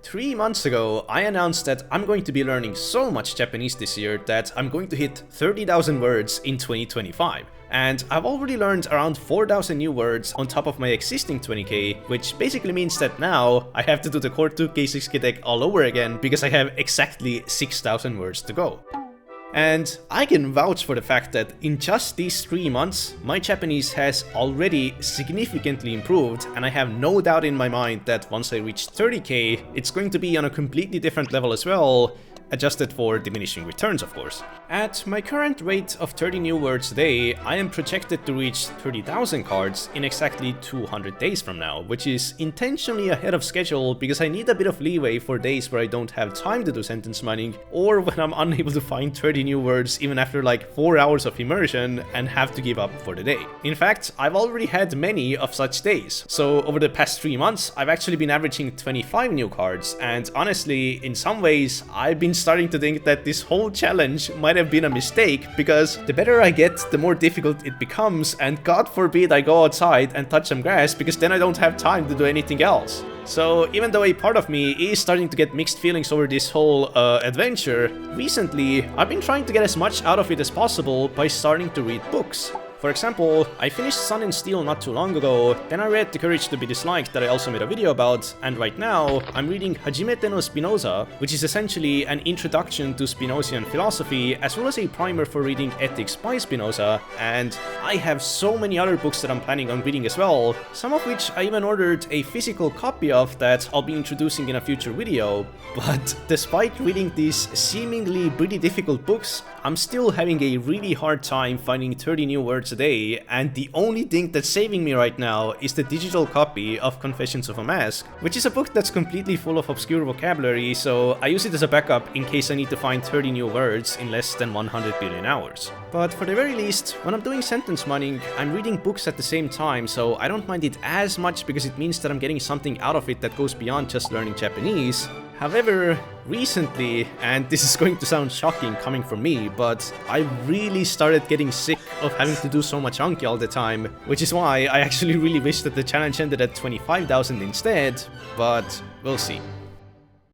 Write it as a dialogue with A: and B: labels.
A: 3 months ago, I announced that I'm going to be learning so much Japanese this year that I'm going to hit 30,000 words in 2025. And I've already learned around 4,000 new words on top of my existing 20k, which basically means that now I have to do the Core 2k 6k deck all over again because I have exactly 6,000 words to go. And I can vouch for the fact that in just these 3 months, my Japanese has already significantly improved, and I have no doubt in my mind that once I reach 30k, it's going to be on a completely different level as well, adjusted for diminishing returns of course. At my current rate of 30 new words a day, I am projected to reach 30,000 cards in exactly 200 days from now, which is intentionally ahead of schedule because I need a bit of leeway for days where I don't have time to do sentence mining, or when I'm unable to find 30 new words even after like 4 hours of immersion and have to give up for the day. In fact, I've already had many of such days. So over the past 3 months, I've actually been averaging 25 new cards, and honestly, in some ways, I've been starting to think that this whole challenge might have been a mistake, because the better I get, the more difficult it becomes, and God forbid I go outside and touch some grass, because then I don't have time to do anything else. So even though a part of me is starting to get mixed feelings over this whole adventure, recently I've been trying to get as much out of it as possible by starting to read books. For example, I finished Sun and Steel not too long ago, then I read The Courage to be Disliked that I also made a video about, and right now I'm reading Hajimete no Spinoza, which is essentially an introduction to Spinozian philosophy as well as a primer for reading Ethics by Spinoza, and I have so many other books that I'm planning on reading as well, some of which I even ordered a physical copy of that I'll be introducing in a future video. But despite reading these seemingly pretty difficult books, I'm still having a really hard time finding 30 new words a day, and the only thing that's saving me right now is the digital copy of Confessions of a Mask, which is a book that's completely full of obscure vocabulary, so I use it as a backup in case I need to find 30 new words in less than 100 billion hours. But for the very least, when I'm doing sentence mining, I'm reading books at the same time, so I don't mind it as much because it means that I'm getting something out of it that goes beyond just learning Japanese. However, recently, and this is going to sound shocking coming from me, but I really started getting sick of having to do so much Anki all the time, which is why I actually really wish that the challenge ended at 25,000 instead, but we'll see.